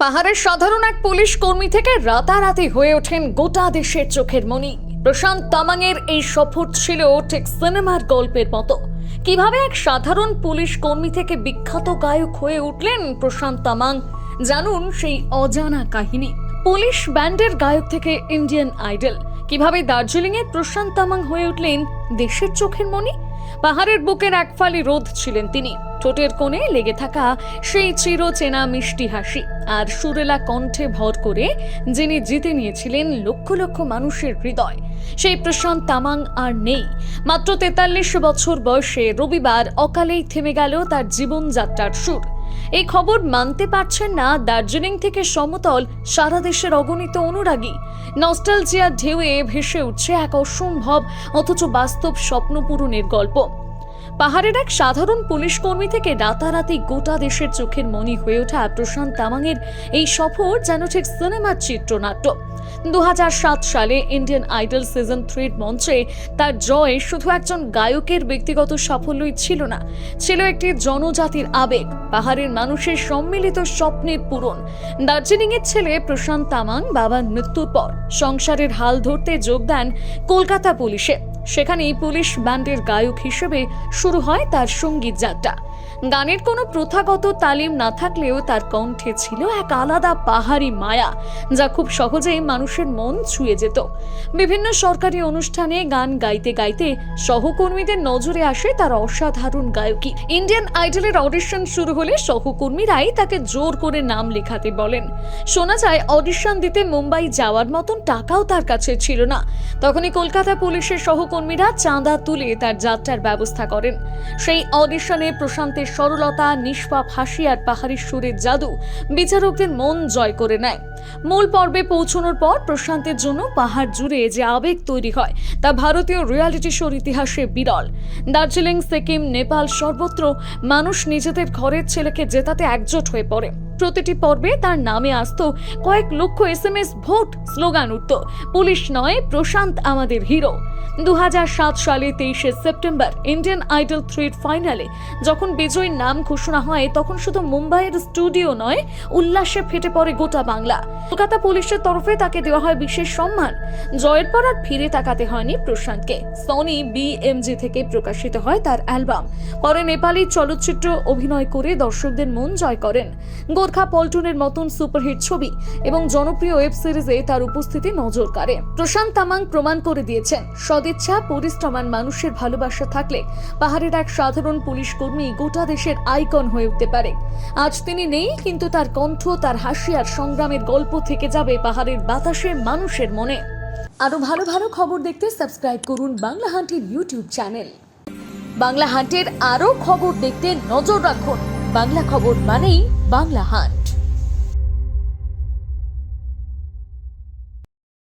পাহাড়ের সাধারণ এক পুলিশ কর্মী থেকে রাতারাতি হয়ে ওঠেন গোটা দেশের চোখের মণি। প্রশান্ত তামাংয়ের এই সফর ছিল ঠিক সিনেমার গল্পের মতো। কিভাবে এক সাধারণ পুলিশ কর্মী থেকে বিখ্যাত গায়ক হয়ে উঠলেন প্রশান্ত তামাং, জানুন সেই অজানা কাহিনী। পুলিশ ব্যান্ডের গায়ক থেকে ইন্ডিয়ান আইডল, কিভাবে দার্জিলিংয়ের প্রশান্ত তামাং হয়ে উঠলেন দেশের চোখের মণি। পাহাড়ের বুকের এক ফালি রোদ ছিলেন তিনি, ঠোঁটের কোণে লেগে থাকা সেই চিরচেনা মিষ্টি হাসি আর সুরেলা কণ্ঠে ভর করে যিনি জিতে নিয়েছিলেন লক্ষ লক্ষ মানুষের হৃদয়, সেই প্রশান্ত তামাং আর নেই। মাত্র 43 বছর বয়সে রবিবার অকালেই থেমে গেল তার জীবনযাত্রার সুর। এই খবর মানতে পারছেন না দার্জিলিং থেকে সমতল সারা দেশের অগণিত অনুরাগী। নস্টালজিয়ার ঢেউয়ে ভেসে উঠছে এক অসম্ভব অথচ বাস্তব স্বপ্ন পূরণের গল্প। পাহাড়ের এক সাধারণ পুলিশ কর্মী থেকে রাতারাতি গোটা দেশের চোখের মণি হয়ে ওঠা প্রশান্ত তামাংয়ের এই সফর যেন ঠিক সিনেমার চিত্রনাট্য। 2007 সালে ইন্ডিয়ান আইডল সিজন 3 মঞ্চে তার জয় শুধু একজন গায়কের ব্যক্তিগত সাফল্যই ছিল না, ছিল একটি জনজাতির আবেগ, পাহাড়ের মানুষের সম্মিলিত স্বপ্নের পূরণ। দার্জিলিংয়ের ছেলে প্রশান্ত তামাং বাবার মৃত্যুর পর সংসারের হাল ধরতে যোগ দেন কলকাতা পুলিশে। সেখানেই পুলিশ ব্যান্ডের গায়ক হিসেবে শুরু হয় তার সঙ্গীত যাত্রা। গানের কোনো প্রথাগত তালিম না থাকলেও তার কণ্ঠে ছিল এক আলাদা পাহাড়ি মায়া, যা খুব সহজেই মানুষের মন ছুঁয়ে যেত। বিভিন্ন সরকারি অনুষ্ঠানে গান গাইতে গাইতে সহকর্মীদের নজরে আসে তার অসাধারণ গায়কী। ইন্ডিয়ান আইডলের অডিশন শুরু হলে সহকর্মীরাই তাকে জোর করে নাম লেখাতে বলেন। শোনা যায় অডিশন দিতে মুম্বাই যাওয়ার মতন টাকাও তার কাছে ছিল না। তখনই কলকাতা পুলিশের সহকর্মীরা চাঁদা তুলে তার যাত্রার ব্যবস্থা করেন। সেই অডিশনে প্রশান্তের সরলতা, নিষ্পাপ হাসি আর পাহাড়ি সুরের জাদু বিচারকদের মন জয় করে নেয়। মূল পর্বে পৌঁছানোর পর প্রশান্তের জন্য পাহাড় জুড়ে যে আবেগ তৈরি হয় তা ভারতীয় রিয়ালিটি শোর ইতিহাসে বিরল। দার্জিলিং, সিকিম, নেপাল সর্বত্র মানুষ নিজেদের ঘরের ছেলেকে জেতাতে একজোট হয়ে পড়ে। প্রতিটি পর্বে তার নামে আসতো কয়েক লক্ষ SMS, ভোট, স্লোগান উঠত, পুলিশ নয়, প্রশান্ত আমাদের হিরো। 2007 সালে 23 সেপ্টেম্বর ইন্ডিয়ান আইডল 3 ফাইনালে যখন বিজয়ীর নাম ঘোষণা হয়, তখন শুধু মুম্বাইয়ের স্টুডিও নয়, উল্লাসে ফেটে পড়ে গোটা বাংলা। কলকাতা পুলিশের তরফে তাকে দেওয়া হয় বিশেষ সম্মান। জয়ের পর আর ফিরে তাকাতে হয়নি প্রশান্তকে। সনি BMG থেকে প্রকাশিত হয় তার অ্যালবাম। পরে নেপালি চলচ্চিত্র অভিনয় করে দর্শকদের মন জয় করেন। গোর্খা পল্টনের মতন সুপারহিট ছবি এবং জনপ্রিয় ওয়েব সিরিজে তার উপস্থিতি নজর কাড়ে। প্রশান্ত তামাং প্রমাণ করে দিয়েছেন, সদিচ্ছা, পরিশ্রমান মানুষের ভালোবাসা থাকলে পাহাড়ের এক সাধারণ পুলিশ কর্মী গোটা দেশের আইকন হয়ে উঠতে পারে। আজ তিনি নেই, কিন্তু তার কণ্ঠ, তার হাসি আর সংগ্রামের গল্প থেকে যাবে পাহাড়ের বাতাসে মানুষের মনে। আরো ভালো ভালো খবর দেখতে সাবস্ক্রাইব করুন বাংলা হান্টের ইউটিউব চ্যানেল। বাংলা হান্টের আরো খবর দেখতে নজর রাখুন। বাংলা খবর মানেই বাংলা হান্ট।